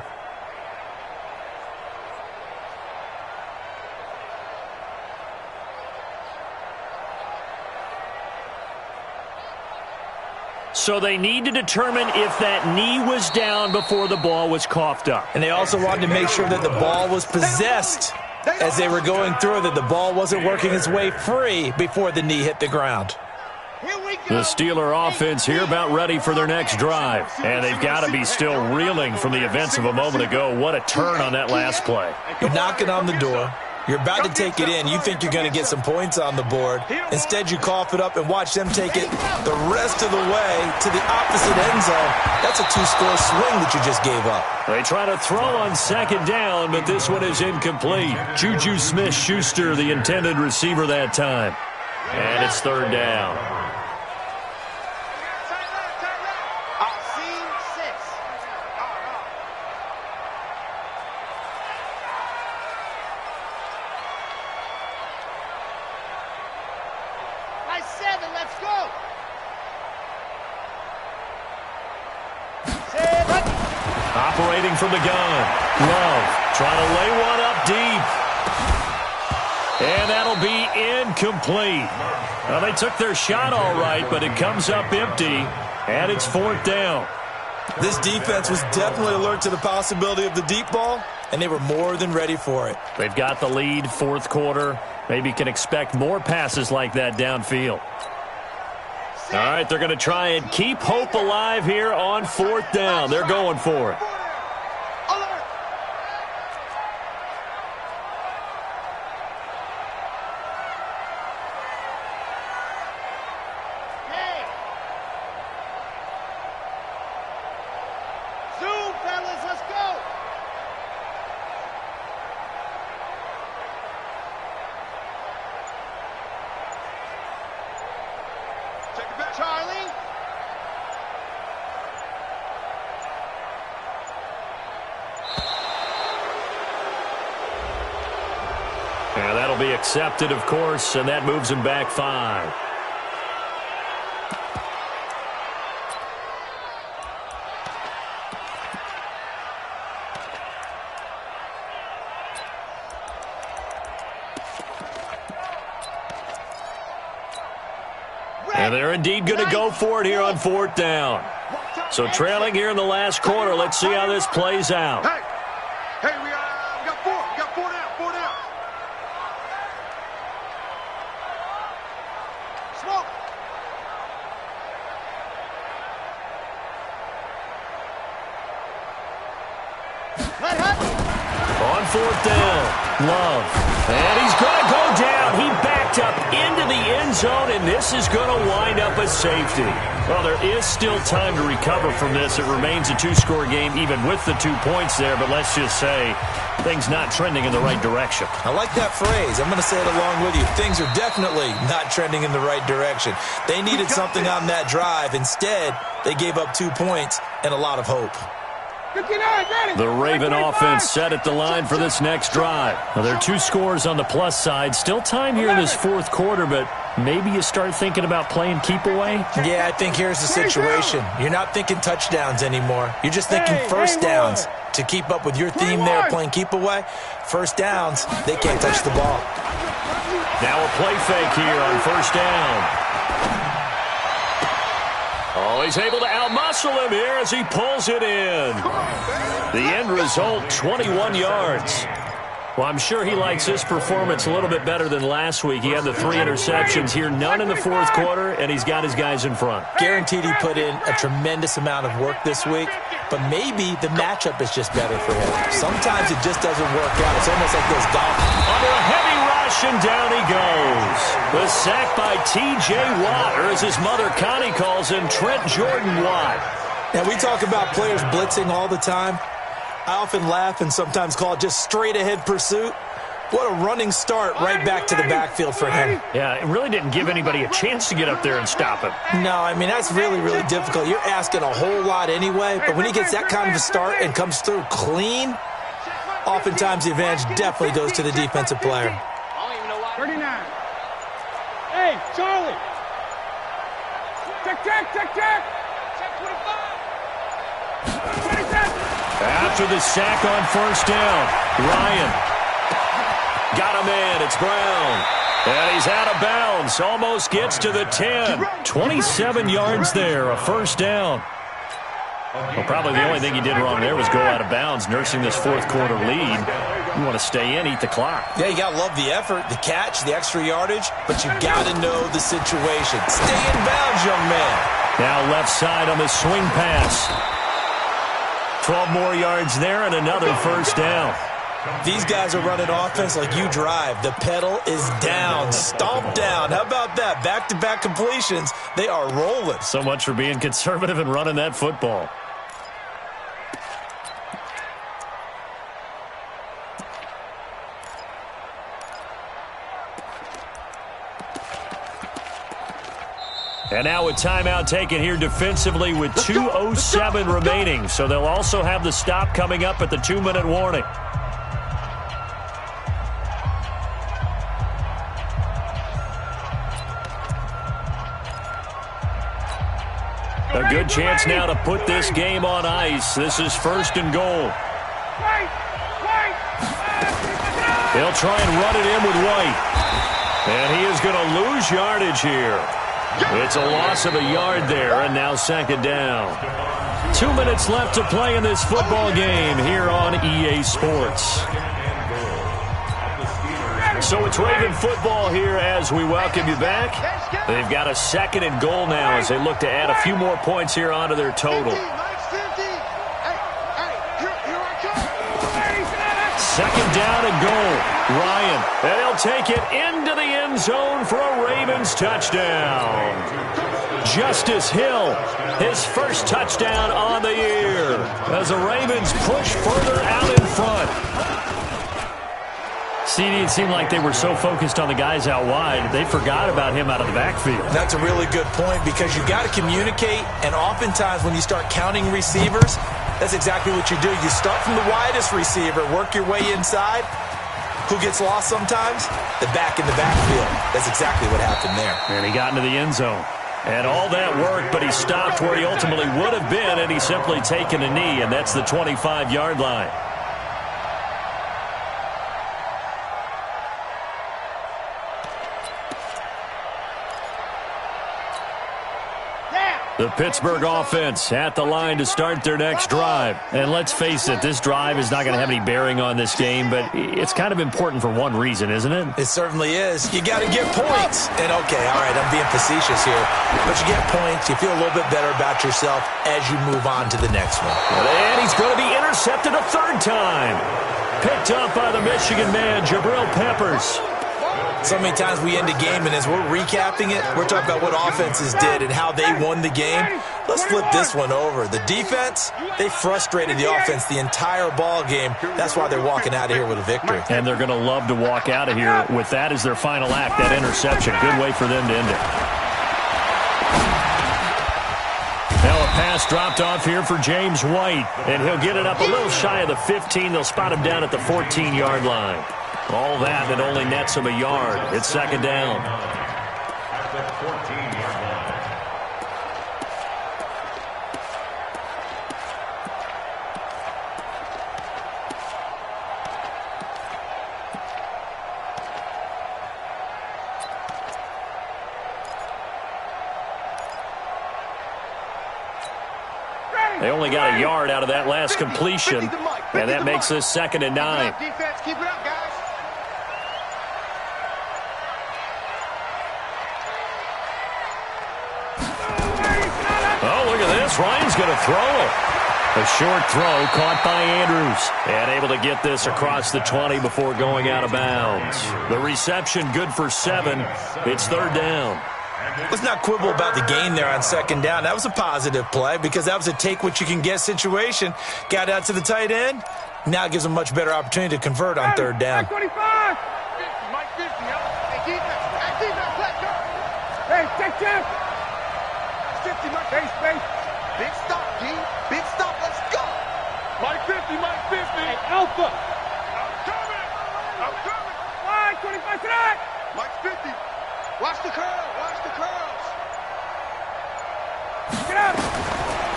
So they need to determine if that knee was down before the ball was coughed up. And they also wanted to make sure that the ball was possessed as they were going through, that the ball wasn't working its way free before the knee hit the ground. The Steeler offense here about ready for their next drive. And they've got to be still reeling from the events of a moment ago. What a turn on that last play. You're knocking on the door. You're about to take it in. You think you're going to get some points on the board. Instead, you cough it up and watch them take it the rest of the way to the opposite end zone. That's a 2-score swing that you just gave up. They try to throw on 2nd down, but this one is incomplete. Juju Smith-Schuster, the intended receiver that time. And it's 3rd down. operating from the gun. Love trying to lay one up deep. And that'll be incomplete. Well, they took their shot all right, but it comes up empty, and it's 4th down. This defense was definitely alert to the possibility of the deep ball, and they were more than ready for it. They've got the lead, 4th quarter. Maybe can expect more passes like that downfield. All right, they're going to try and keep hope alive here on 4th down. They're going for it. And that'll be accepted, of course, and that moves him back 5. And they're indeed going to go for it here on 4th down. So trailing here in the last quarter. Let's see how this plays out. Hey, we got 4. We got 4 down. 4 down. Smoke. On 4th down, Love. And he's going to go down. He backed up into the end zone, and this is going to wind up a safety. Well, there is still time to recover from this. It remains a 2-score game, even with the 2 points there. But let's just say things not trending in the right direction. I like that phrase. I'm going to say it along with you. Things are definitely not trending in the right direction. They needed something on that drive. Instead, they gave up 2 points and a lot of hope. The Raven offense set at the line for this next drive. Well, there are 2 scores on the plus side. Still time here in this 4th quarter, but maybe you start thinking about playing keep away? Yeah, I think here's the situation. You're not thinking touchdowns anymore. You're just thinking first downs. To keep up with your theme there, playing keep away, first downs, they can't touch the ball. Now a play fake here on 1st down. Oh, he's able to outmuscle him here as he pulls it in. The end result, 21 yards. Well, I'm sure he likes this performance a little bit better than last week. He had the 3 interceptions here, none in the 4th quarter, and he's got his guys in front. Guaranteed he put in a tremendous amount of work this week, but maybe the matchup is just better for him. Sometimes it just doesn't work out. It's almost like those Dolphins. Under a heavy rush, and down he goes. The sack by T.J. Watt, or as his mother Connie calls him, Trent Jordan Watt. Now, we talk about players blitzing all the time. I often laugh and sometimes call it just straight-ahead pursuit. What a running start right back to the backfield for him. Yeah, it really didn't give anybody a chance to get up there and stop him. No, I mean, that's really, really difficult. You're asking a whole lot anyway, but when he gets that kind of a start and comes through clean, oftentimes the advantage definitely goes to the defensive player. 39. Hey, Charlie. Check. Check 25. 27. After the sack on 1st down, Ryan got a man. It's Brown. And he's out of bounds. Almost gets to the 10. 27 yards there, a 1st down. Well, probably the only thing he did wrong there was go out of bounds, nursing this 4th quarter lead. You want to stay in, eat the clock. Yeah, you got to love the effort, the catch, the extra yardage, but you got to know the situation. Stay in bounds, young man. Now left side on the swing pass. 12 more yards there and another 1st down. These guys are running offense like you drive. The pedal is down, stomp down. How about that? Back-to-back completions. They are rolling. So much for being conservative and running that football. And now a timeout taken here defensively with 2:07 remaining. So they'll also have the stop coming up at the 2-minute warning. They're A good chance now to put this game on ice. This is 1st and goal. They'll try and run it in with White. And he is going to lose yardage here. It's a loss of a yard there, and now 2nd down. 2 minutes left to play in this football game here on EA Sports. So it's Raven football here as we welcome you back. They've got a 2nd and goal now as they look to add a few more points here onto their total. 2nd down and goal. Ryan, and he'll take it into the end zone for a Ravens touchdown. Justice Hill, his first touchdown on the year as the Ravens push further out in front. CD, it seemed like they were so focused on the guys out wide, they forgot about him out of the backfield. That's a really good point because you got to communicate, and oftentimes when you start counting receivers, that's exactly what you do. You start from the widest receiver, work your way inside. Who gets lost sometimes? The back in the backfield. That's exactly what happened there. And he got into the end zone. And all that work, but he stopped where he ultimately would have been, and he's simply taken a knee, and that's the 25-yard line. The Pittsburgh offense at the line to start their next drive. And let's face it, this drive is not going to have any bearing on this game, but it's kind of important for one reason, isn't it? It certainly is. You got to get points. And, okay, all right, I'm being facetious here. But you get points, you feel a little bit better about yourself as you move on to the next one. And he's going to be intercepted a 3rd time. Picked up by the Michigan man, Jabril Peppers. So many times we end a game, and as we're recapping it, we're talking about what offenses did and how they won the game. Let's flip this one over. The defense, they frustrated the offense the entire ball game. That's why they're walking out of here with a victory. And they're going to love to walk out of here with that as their final act, that interception. Good way for them to end it. Now a pass dropped off here for James White, and he'll get it up a little shy of the 15. They'll spot him down at the 14-yard line. All that, it only nets him a yard. It's 2nd down. At the 14-yard line. They only got a yard out of that last completion, and that makes this 2nd and 9. Defense, keep it up, guys. Oh, look at this. Ryan's going to throw it. A short throw caught by Andrews. And able to get this across the 20 before going out of bounds. The reception good for 7. It's 3rd down. Let's not quibble about the gain there on 2nd down. That was a positive play because that was a take-what-you-can-get situation. Got out to the tight end. Now it gives them a much better opportunity to convert on 3rd down. 25. Mike 50, yo. Hey, defense. Hey, defense, let's go. Hey, check. 50, Mike. Hey, space. Big stop, D. Big stop. Let's go. Mike 50, Mike 50. Hey, Alpha. I'm coming. Wide, 25 tonight. Mike 50. Watch the curl. Watch the curls. Get up.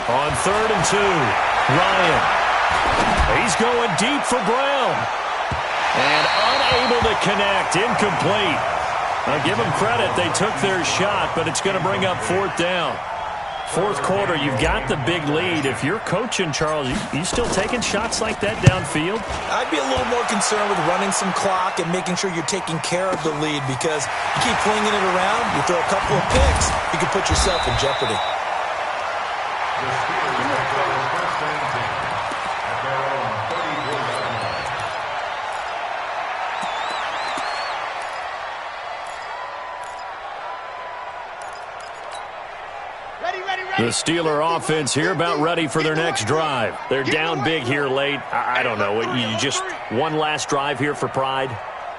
On 3rd and 2, Ryan. He's going deep for Brown. And unable to connect. Incomplete. Now give them credit. They took their shot, but it's going to bring up 4th down. 4th quarter, you've got the big lead. If you're coaching, Charles, you still taking shots like that downfield? I'd be a little more concerned with running some clock and making sure you're taking care of the lead because you keep flinging it around, you throw a couple of picks, you can put yourself in jeopardy. The Steelers will go 1st and 10 at their own 34-yard line. The Steeler offense here about ready for their next drive. They're down big here late. I don't know. You just one last drive here for pride?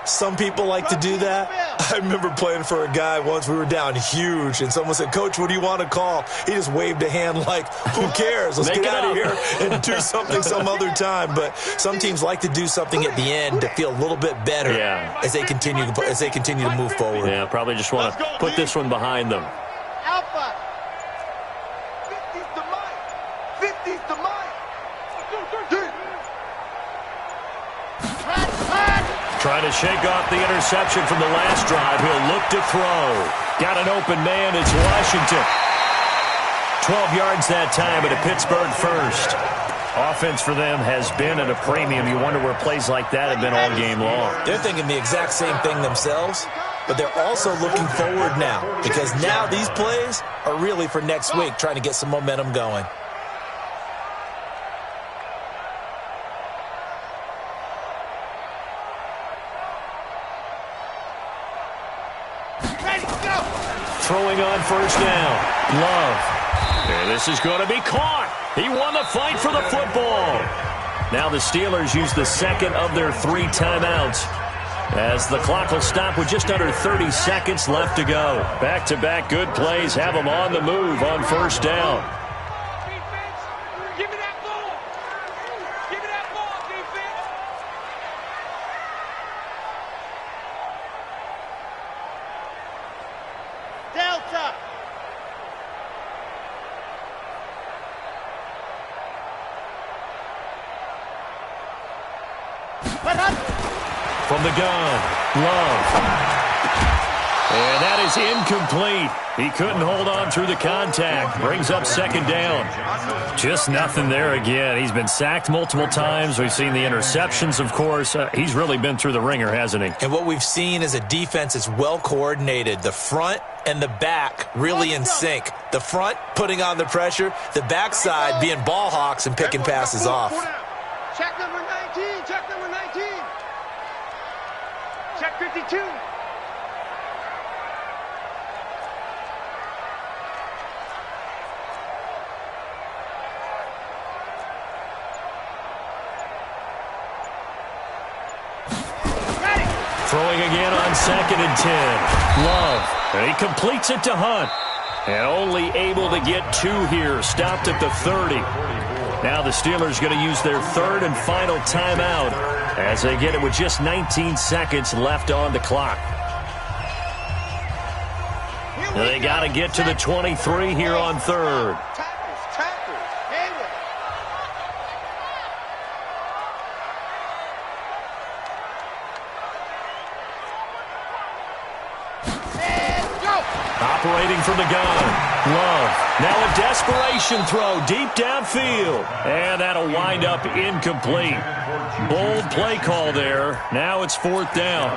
Some people like to do that. I remember playing for a guy once. We were down huge, and someone said, "Coach, what do you want to call?" He just waved a hand like, who cares? Let's get out of here and do something some other time. But some teams like to do something at the end to feel a little bit better as they continue to move forward. Yeah, probably just want to put this one behind them. Alpha. 50 Trying to shake off the interception from the last drive. He'll look to throw. Got an open man. It's Washington. 12 yards that time, and a Pittsburgh first. Offense for them has been at a premium. You wonder where plays like that have been all game long. They're thinking the exact same thing themselves, but they're also looking forward now because now these plays are really for next week, trying to get some momentum going. Throwing on first down. Love. And this is going to be caught. He won the fight for the football. Now the Steelers use the second of their 3 timeouts as the clock will stop with just under 30 seconds left to go. Back-to-back good plays have them on the move on first down. Defense, give me that ball. Give me that ball, defense. Delta. From the gun, Love. And that is incomplete. He couldn't hold on through the contact. Brings up second down. Just nothing there again. He's been sacked multiple times. We've seen the interceptions, of course. He's really been through the ringer, hasn't he? And what we've seen is a defense that's well coordinated. The front and the back really in sync. The front putting on the pressure. The backside being ball hawks and picking passes off. Check number 19. Check number 19. Check 52. Throwing again on 2nd and 10. Love. And he completes it to Hunt. And only able to get 2 here. Stopped at the 30. Now the Steelers going to use their 3rd and final timeout as they get it with just 19 seconds left on the clock. They got to get to the 23 here on 3rd. Tackles. Anyway. And go. Operating from the gun. Love. Now a desperation throw deep downfield. And that'll wind up incomplete. Bold play call there. Now it's 4th down.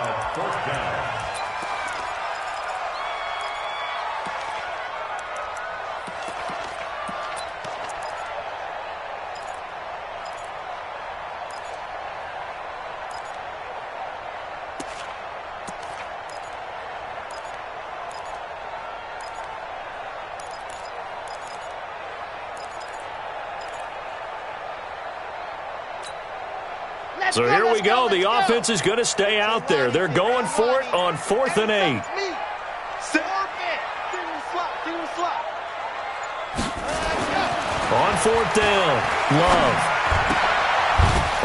So here we go. The offense is going to stay out there. They're going for it on 4th and 8. On 4th down, Love.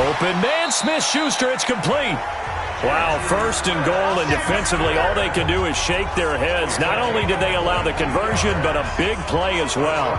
Open man, Smith-Schuster. It's complete. Wow, 1st and goal, and defensively all they can do is shake their heads. Not only did they allow the conversion, but a big play as well.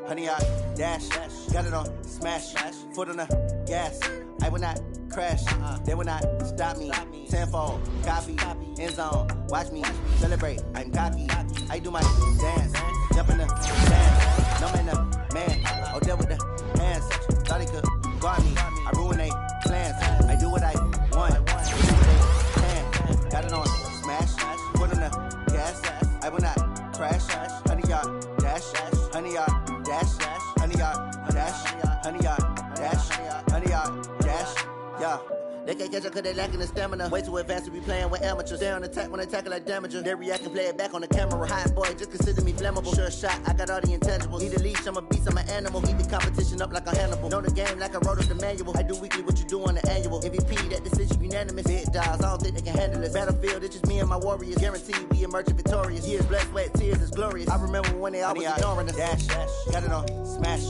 Honey, I dash, got it on smash, foot on the gas. I will not crash, they will not stop me. Tenfold, copy, end zone, watch me celebrate. I'm cocky, I do my dance, jump in the dance. No man, the man, oh, there with the hands. Thought he could guard me, I ruin they plans. I do what I want, do what they can. Got it on smash, foot on the gas. I will not crash, honey, y'all dash, honey, y'all. Dash, honey, yard, dash, honey, yard, dash, honey, yard, dash, yeah. They can't catch up cause they lacking the stamina. Way too advanced to be playing with amateurs. Stay on attack when they tackle like damager. They react and play it back on the camera. Hot boy, just consider me flammable. Sure shot, I got all the intangibles. Need a leash, I'm a beast, I'm an animal. Heat the competition up like a Hannibal. Know the game like I wrote up the manual. I do weekly what you do on the annual. MVP, that decision unanimous. Big dogs, I don't think they can handle it. Battlefield, it's just me and my warriors. Guaranteed we emerge victorious. Years, blood, sweat, tears is glorious. I remember when they always ignoring us. Dash, got it on, smash,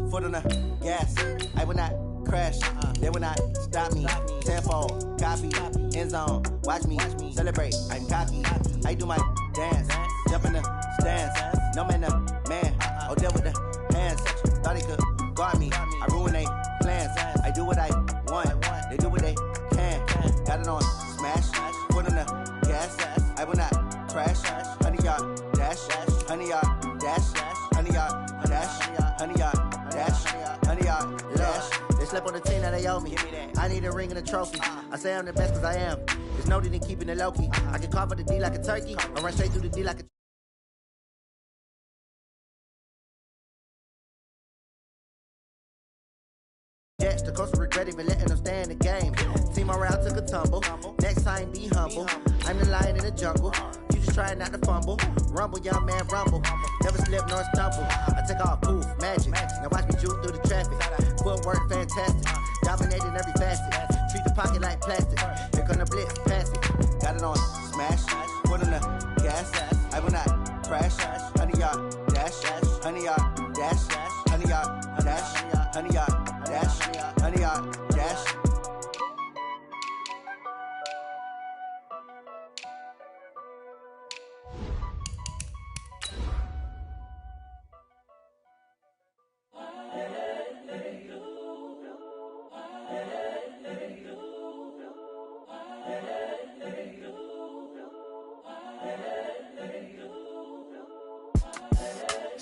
foot on the gas. I will not crash, they will not stop me. Tenfold, copy, end zone, watch me celebrate. I'm cocky, I do my dance, jump in the stands. No man, man, oh deal with the hands. Thought he could guard me, I ruin they plans. I do what I want, they do what they can. Got it on, smash, foot on the gas. I will not crash, 100-yard dash, 100-yard dash, 100-yard dash, 100-yard dash, 100-yard dash. They slept on the team that they owe me. I need a ring and a trophy. I say I'm the best cause I am. It's noted in keeping it low-key. I can carve up the D like a turkey, or run straight through the D like a Jets, the coach will regret even letting them stay in the game. Team morale took a tumble. Next time, be humble. I'm the lion in the jungle. You just try not to fumble. Rumble, young man, rumble. Never slip nor stumble. I take off, poof, magic. Now watch me juke through the traffic. Footwork, fantastic. Dominating every facet. Treat the pocket like plastic. Here come the blitz, pass it. Got it on, smash. Foot on the gas. I will not crash. 100-yard dash. 100-yard dash. 100-yard dash. 100-yard dash. 100-yard dash.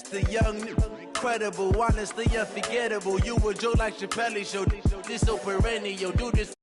The young, incredible, honestly unforgettable. You a joke like Chappelle Show. This so perennial, do this.